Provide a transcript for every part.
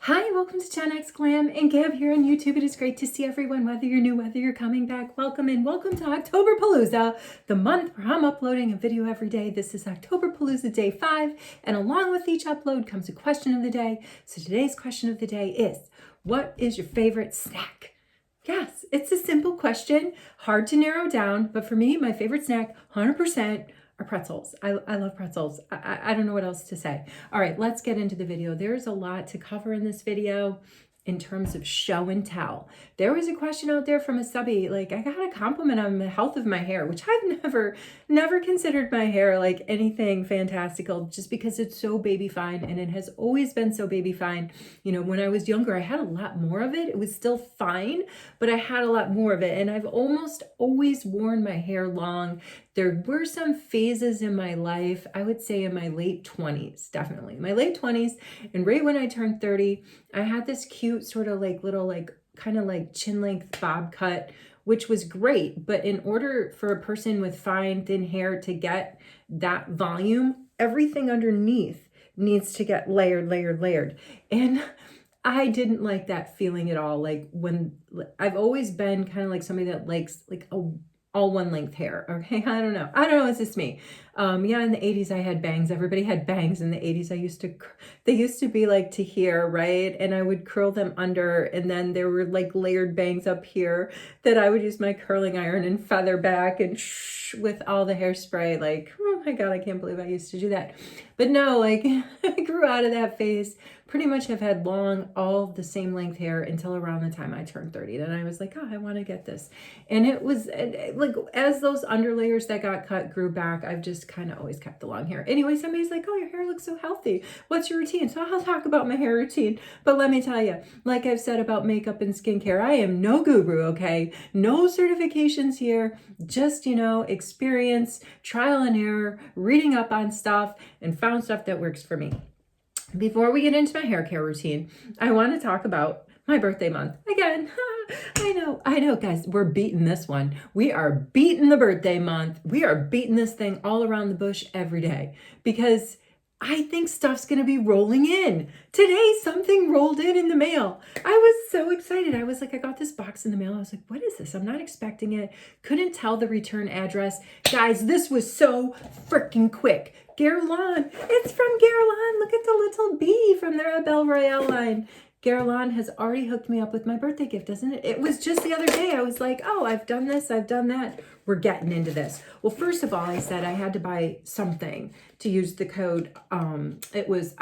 Hi, welcome to GenX, Glam, and Gab here on YouTube. It is great to see everyone, whether you're new, whether you're coming back. Welcome and welcome to OctoberPalooza, the month where I'm uploading a video every day. This is OctoberPalooza Day 5, and along with each upload comes a question of the day. So today's question of the day is, what is your favorite snack? Yes, it's a simple question, hard to narrow down, but for me, my favorite snack, 100%, are pretzels. I love pretzels. I don't know what else to say. All right, let's get into the video. There's a lot to cover in this video in terms of show and tell. There was a question out there from a subby, like I got a compliment on the health of my hair, which I've never considered my hair like anything fantastical, just because it's so baby fine and it has always been so baby fine. You know, when I was younger, I had a lot more of it. It was still fine, but I had a lot more of it. And I've almost always worn my hair long. There were some phases in my life, I would say in my late 20s, definitely. My late 20s, and right when I turned 30, I had this cute sort of like little like kind of like chin length bob cut, which was great. But in order for a person with fine, thin hair to get that volume, everything underneath needs to get layered. And I didn't like that feeling at all. Like when I've always been kind of like somebody that likes like all one length hair. Okay. I don't know. It's just me. Yeah. In the 80s, I had bangs. Everybody had bangs in the 80s. They used to be like to here, right? And I would curl them under, and then there were like layered bangs up here that I would use my curling iron and feather back and with all the hairspray. Like, oh my God, I can't believe I used to do that. But no, like I grew out of that phase. Pretty much have had long, all the same length hair until around the time I turned 30. Then I was like, oh, I want to get this. And it was like, as those underlayers that got cut grew back, I've just kind of always kept the long hair. Anyway, somebody's like, oh, your hair looks so healthy. What's your routine? So I'll talk about my hair routine. But let me tell you, like I've said about makeup and skincare, I am no guru, okay? No certifications here, just, experience, trial and error, reading up on stuff, and found stuff that works for me. Before we get into my hair care routine, I want to talk about my birthday month. Again, I know, guys, we're beating this one. We are beating the birthday month. We are beating this thing all around the bush every day because I think stuff's going to be rolling in. Today, something rolled in the mail. I was so excited. I was like, I got this box in the mail. I was like, what is this? I'm not expecting it. Couldn't tell the return address. Guys, this was so freaking quick. Guerlain. It's from Guerlain. Look at the little bee from their Belle Royale line. Guerlain has already hooked me up with my birthday gift, doesn't it? It was just the other day. I was like, oh, I've done this, I've done that. We're getting into this. Well, first of all, I said I had to buy something to use the code. It was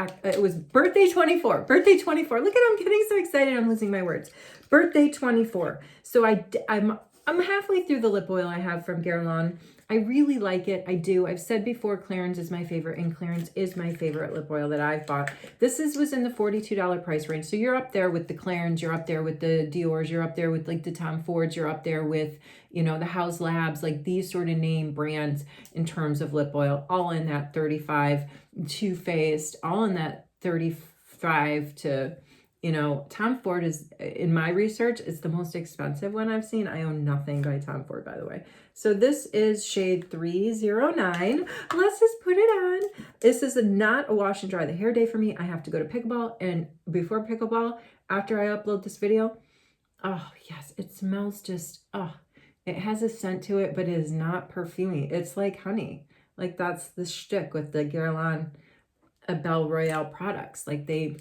birthday 24. Birthday 24. Look at I'm getting so excited. I'm losing my words. Birthday 24. So I'm halfway through the lip oil I have from Guerlain. I really like it. I do. I've said before, Clarins is my favorite, and Clarins is my favorite lip oil that I've bought. This was in the $42 price range. So you're up there with the Clarins, you're up there with the Dior's, you're up there with like the Tom Fords, you're up there with, the House Labs, like these sort of name brands in terms of lip oil, all in that 35, Too Faced, all in that 35 to, Tom Ford is, in my research, is the most expensive one I've seen. I own nothing by Tom Ford, by the way. So this is shade 309. Let's just put it on. This is not a wash and dry the hair day for me. I have to go to pickleball, and before pickleball, after I upload this video, oh yes, it smells just, it has a scent to it, but it is not perfumey. It's like honey. Like that's the shtick with the Guerlain Belle Royale products. Like they're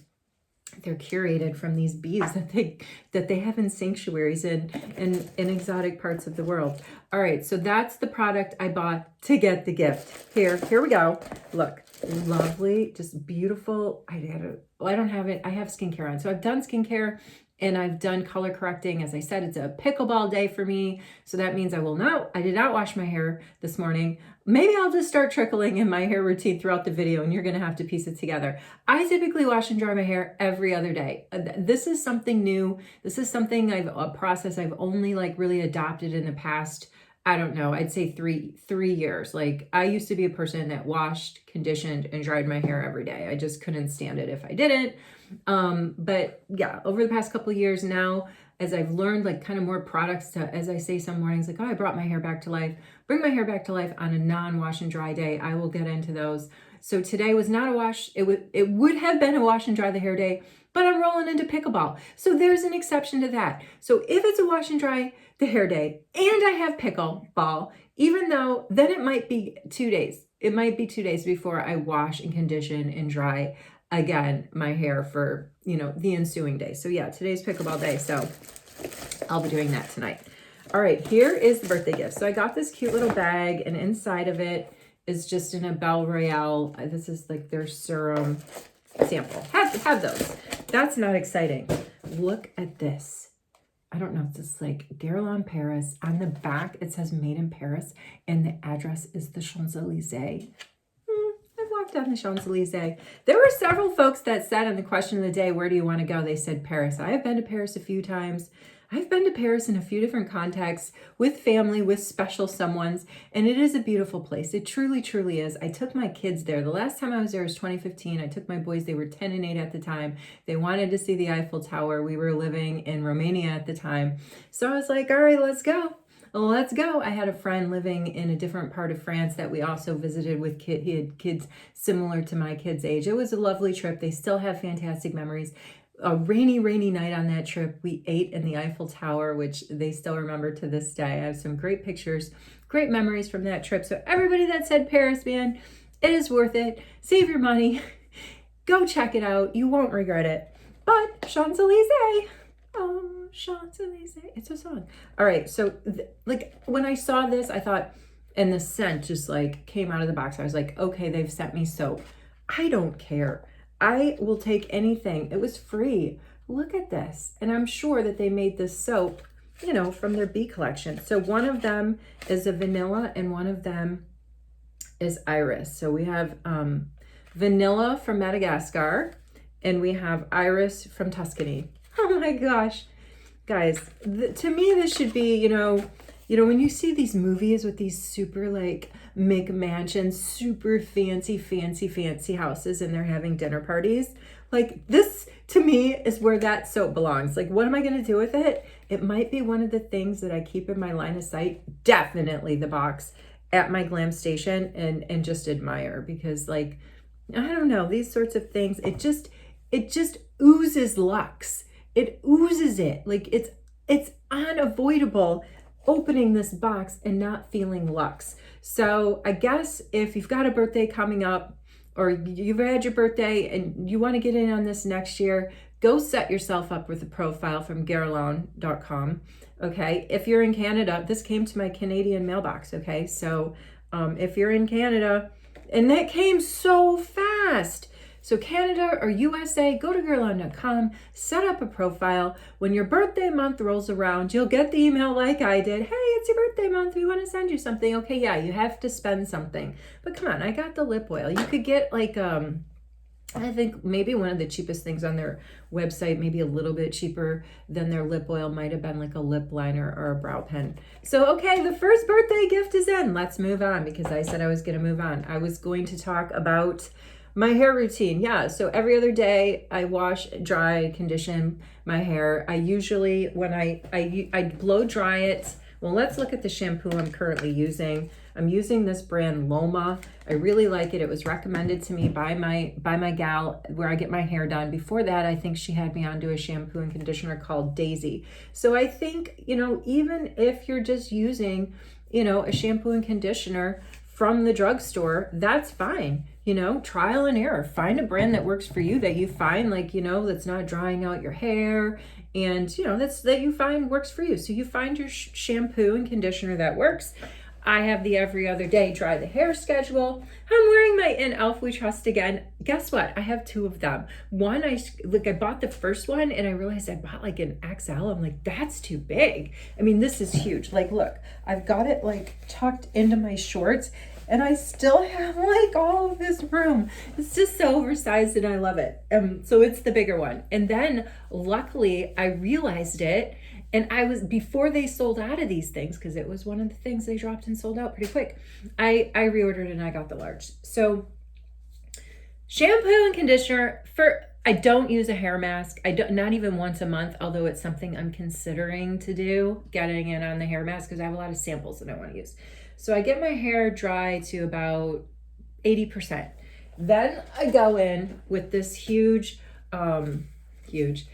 curated from these bees that they have in sanctuaries in exotic parts of the world. All right, so that's the product I bought to get the gift. Here we go. Look, lovely, just beautiful. I don't have it. I have skincare on. So I've done skincare and I've done color correcting. As I said, it's a pickleball day for me. So that means I did not wash my hair this morning. Maybe I'll just start trickling in my hair routine throughout the video and you're going to have to piece it together. I typically wash and dry my hair every other day. This is something new. This is something a process I've only like really adopted in the past, I don't know, I'd say three years. Like I used to be a person that washed, conditioned, and dried my hair every day. I just couldn't stand it if I didn't. But yeah, over the past couple of years now, as I've learned like kind of more products to, as I say some mornings, like, oh, I brought my hair back to life, bring my hair back to life on a non-wash and dry day. I will get into those. So today was not a wash. It would have been a wash and dry the hair day, but I'm rolling into pickleball. So there's an exception to that. So if it's a wash and dry the hair day and I have pickleball, even though then it might be 2 days. It might be 2 days before I wash and condition and dry again my hair for, you know, the ensuing day. So yeah, today's pickleball day. So I'll be doing that tonight. All right, here is the birthday gift. So I got this cute little bag, and inside of it is just in a Belle Royale. This is like their serum sample. Have those. That's not exciting. Look at this. I don't know if this is like Guerlain Paris. On the back, it says made in Paris, and the address is the Champs-Elysees. I've walked down the Champs-Elysees. There were several folks that said on the question of the day, where do you want to go? They said Paris. I have been to Paris a few times. I've been to Paris in a few different contexts with family, with special someones, and it is a beautiful place. It truly, truly is. I took my kids there. The last time I was there was 2015. I took my boys. They were 10 and 8 at the time. They wanted to see the Eiffel Tower. We were living in Romania at the time. So I was like, all right, let's go. Let's go. I had a friend living in a different part of France that we also visited with he had kids similar to my kids' age. It was a lovely trip. They still have fantastic memories. A rainy night on that trip. We ate in the Eiffel Tower, which they still remember to this day. I have some great pictures, great memories from that trip. So everybody that said Paris, man, it is worth it. Save your money. Go check it out. You won't regret it. But Champs-Elysees. Oh, Champs-Elysees. It's a song. All right. So like when I saw this, I thought, and the scent just like came out of the box. I was like, okay, they've sent me soap. I don't care. I will take anything. It was free. Look at this. And I'm sure that they made this soap, you know, from their bee collection. So one of them is a vanilla and one of them is iris. So we have vanilla from Madagascar and we have iris from Tuscany. Oh my gosh. Guys, to me, this should be, you know, when you see these movies with these super like McMansions, super fancy houses and they're having dinner parties, like this to me is where that soap belongs. Like, what am I going to do with it? It might be one of the things that I keep in my line of sight. Definitely the box at my Glam station and just admire, because like, I don't know, these sorts of things, it just oozes luxe. It oozes it. Like it's unavoidable opening this box and not feeling luxe. So I guess if you've got a birthday coming up or you've had your birthday and you want to get in on this next year, go set yourself up with a profile from Guerlain.com. Okay. If you're in Canada, this came to my Canadian mailbox. Okay. So if you're in Canada, and that came so fast. So Canada or USA, go to Guerlain.com, set up a profile. When your birthday month rolls around, you'll get the email like I did. Hey, it's your birthday month. We want to send you something. Okay, yeah, you have to spend something. But come on, I got the lip oil. You could get like, I think maybe one of the cheapest things on their website, maybe a little bit cheaper than their lip oil, might have been like a lip liner or a brow pen. So, okay, the first birthday gift is in. Let's move on, because I said I was going to move on. I was going to talk about my hair routine. Yeah, so every other day I wash, dry, condition my hair. I usually, when I blow dry it, well, let's look at the shampoo I'm currently using. I'm using this brand LOMA. I really like it. It was recommended to me by my gal where I get my hair done. Before that, I think she had me onto a shampoo and conditioner called Daisy. So I think, you know, even if you're just using, you know, a shampoo and conditioner from the drugstore, that's fine. You know, trial and error. Find a brand that works for you, that you find like, you know, that's not drying out your hair, and, you know, that you find works for you. So you find your shampoo and conditioner that works. I have the every other day dry the hair schedule. I'm wearing my In Elf We Trust again. Guess what? I have 2 of them. One, I bought the first one and I realized I bought like an XL. I'm like, that's too big. I mean, this is huge. Like, look, I've got it like tucked into my shorts and I still have like all of this room. It's just so oversized and I love it. So it's the bigger one. And then luckily I realized it. And I was, before they sold out of these things, because it was one of the things they dropped and sold out pretty quick, I reordered and I got the large. So shampoo and conditioner, I don't use a hair mask. Not even once a month, although it's something I'm considering to do, getting in on the hair mask, because I have a lot of samples that I want to use. So I get my hair dry to about 80%. Then I go in with this huge huge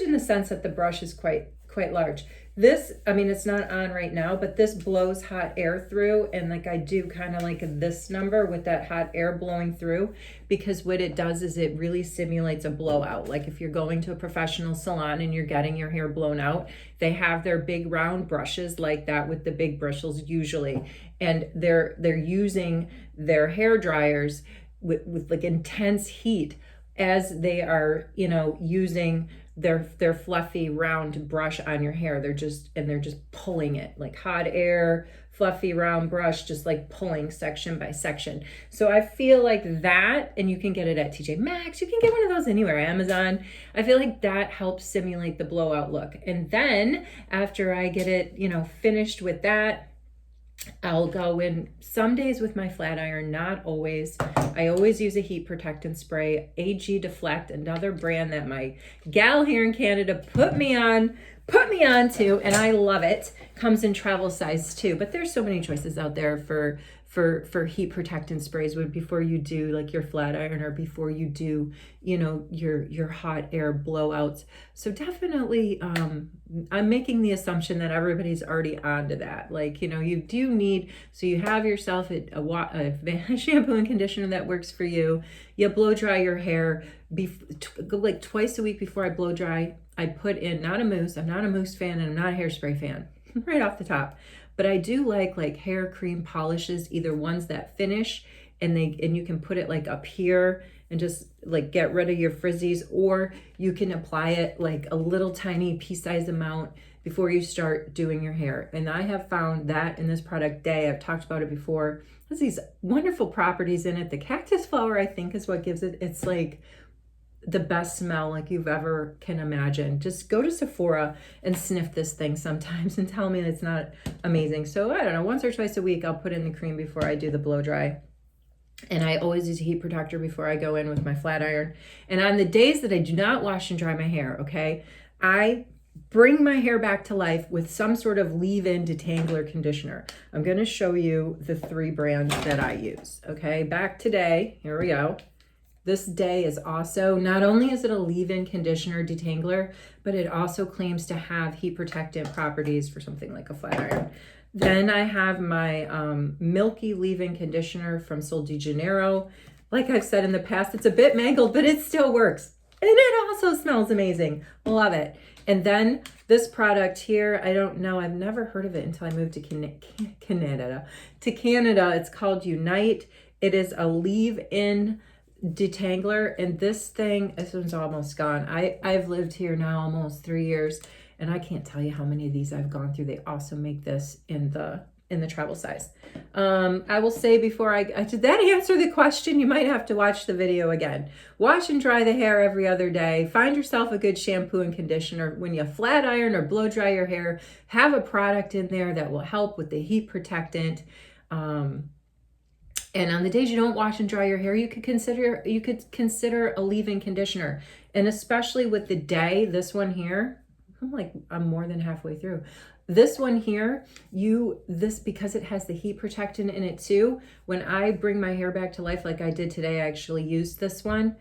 in the sense that the brush is quite large. This, I mean, it's not on right now, but this blows hot air through, and like I do kind of like this number with that hot air blowing through, because what it does is it really simulates a blowout. Like if you're going to a professional salon and you're getting your hair blown out, they have their big round brushes like that with the big bristles usually, and they're using their hair dryers with like intense heat as they are, you know, using their fluffy round brush on your hair. They're just pulling it like hot air, fluffy round brush, just like pulling section by section. So I feel like that, and you can get it at TJ Maxx, you can get one of those anywhere, Amazon. I feel like that helps simulate the blowout look. And then after I get it, you know, finished with that, I'll go in some days with my flat iron, not always. I always use a heat protectant spray, AG Deflect, another brand that my gal here in Canada put me on to, and I love it. Comes in travel size too, but there's so many choices out there for heat protectant sprays before you do like your flat iron, or before you do, you know, your hot air blowouts. So definitely I'm making the assumption that everybody's already onto that. Like, you know, you do need, so you have yourself a shampoo and conditioner that works for you. You blow dry your hair like twice a week. Before I blow dry, I put in, not a mousse, I'm not a mousse fan, and I'm not a hairspray fan right off the top. But I do like hair cream polishes, either ones that finish and you can put it like up here and just like get rid of your frizzies, or you can apply it like a little tiny pea-sized amount before you start doing your hair. And I have found that in this product, DAE, I've talked about it before, has these wonderful properties in it. The cactus flower, I think, is what gives it, it's like the best smell like you've ever can imagine. Just go to Sephora and sniff this thing sometimes and tell me it's not amazing. So I don't know, once or twice a week I'll put in the cream before I do the blow dry. And I always use a heat protector before I go in with my flat iron. And on the days that I do not wash and dry my hair, okay, I bring my hair back to life with some sort of leave-in detangler conditioner. I'm going to show you the 3 brands that I use. Okay, back today, here we go. This DAE is also, not only is it a leave-in conditioner detangler, but it also claims to have heat protectant properties for something like a flat iron. Then I have my Milky leave-in conditioner from Sol de Janeiro. Like I've said in the past, it's a bit mangled, but it still works. And it also smells amazing. Love it. And then this product here, I don't know, I've never heard of it until I moved to Canada. It's called Unite. It is a leave-in detangler, and this one's almost gone. I've lived here now almost 3 years, and I can't tell you how many of these I've gone through. They also make this in the travel size. I will say before did that answer the question? You might have to watch the video again. Wash and dry the hair every other day. Find yourself a good shampoo and conditioner. When you flat iron or blow dry your hair, have a product in there that will help with the heat protectant. And on the days you don't wash and dry your hair, you could consider a leave-in conditioner. And especially with the DAE, this one here, I'm more than halfway through. This one here, because it has the heat protectant in it too, when I bring my hair back to life like I did today, I actually used this one.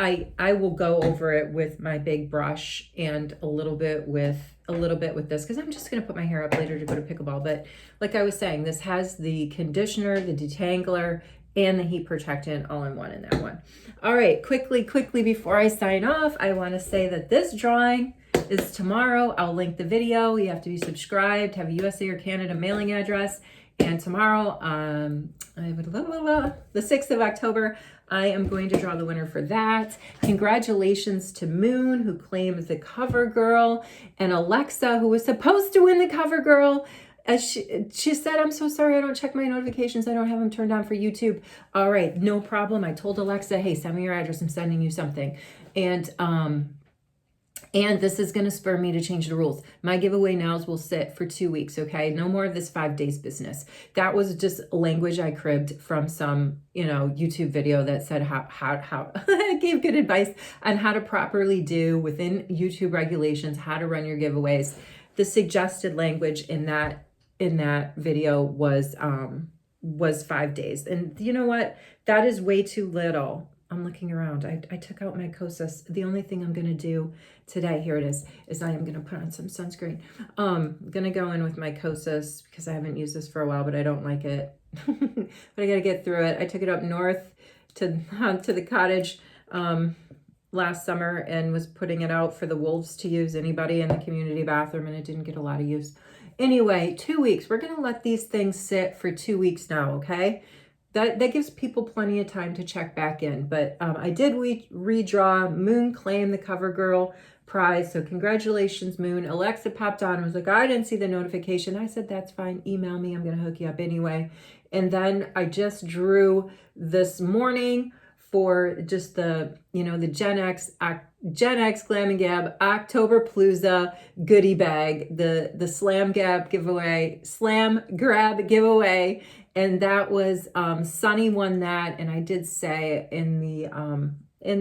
I will go over it with my big brush and a little bit with this, because I'm just going to put my hair up later to go to pickleball. But like I was saying, this has the conditioner, the detangler, and the heat protectant all in one in that one. All right, quickly before I sign off, I want to say that this drawing is tomorrow. I'll link the video. You have to be subscribed, have a USA or Canada mailing address. And tomorrow, the 6th of October, I am going to draw the winner for that. Congratulations to Moon, who claimed the cover girl, and Alexa, who was supposed to win the cover girl. She said, I'm so sorry, I don't check my notifications. I don't have them turned on for YouTube. All right, no problem. I told Alexa, hey, send me your address. I'm sending you something. And this is going to spur me to change the rules. My giveaway nows will sit for 2 weeks, okay? No more of this 5 days business. That was just language I cribbed from some, YouTube video that said how gave good advice on how to properly do within YouTube regulations, how to run your giveaways. The suggested language in that video was was 5 days. And you know what? That is way too little. I'm looking around. I took out my Kosas. The only thing I'm going to do today, here it is I am going to put on some sunscreen. I'm going to go in with my Kosas because I haven't used this for a while, but I don't like it. But I got to get through it. I took it up north to the cottage last summer and was putting it out for the wolves to use, anybody in the community bathroom, and it didn't get a lot of use. Anyway, 2 weeks. We're going to let these things sit for 2 weeks now, okay? That gives people plenty of time to check back in. But I did redraw. Moon claimed the CoverGirl prize. So congratulations, Moon. Alexa popped on and was like, I didn't see the notification. I said, that's fine. Email me. I'm going to hook you up anyway. And then I just drew this morning for just the, the GenX Glam and Gab OctoberPalooza goodie bag, the Slam Grab giveaway, and that was Sunny won that, and I did say in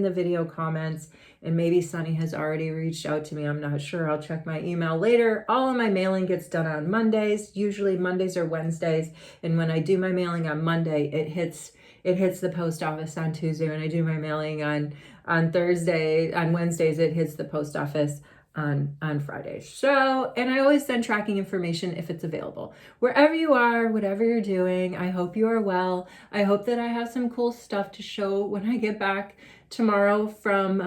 the video comments, and maybe Sunny has already reached out to me. I'm not sure. I'll check my email later. All of my mailing gets done on Mondays, usually Mondays or Wednesdays, and when I do my mailing on Monday, it hits the post office on Tuesday. When I do my mailing on Wednesdays, it hits the post office on Fridays. So, and I always send tracking information if it's available. Wherever you are, whatever you're doing, I hope you are well. I hope that I have some cool stuff to show when I get back tomorrow from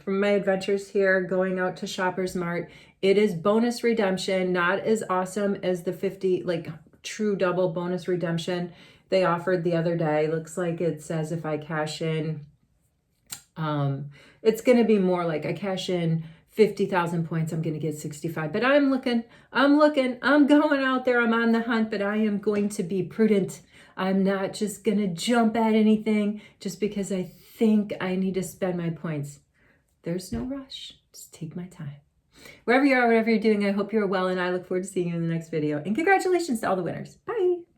my adventures here, going out to Shoppers Mart. It is bonus redemption, not as awesome as the 50, like true double bonus redemption they offered the other day. Looks like it says if I cash in, it's going to be more like I cash in 50,000 points, I'm going to get 65. But I'm going out there, I'm on the hunt, but I am going to be prudent. I'm not just going to jump at anything just because I think I need to spend my points. There's no rush. Just take my time. Wherever you are, whatever you're doing, I hope you're well, and I look forward to seeing you in the next video. And congratulations to all the winners. Bye.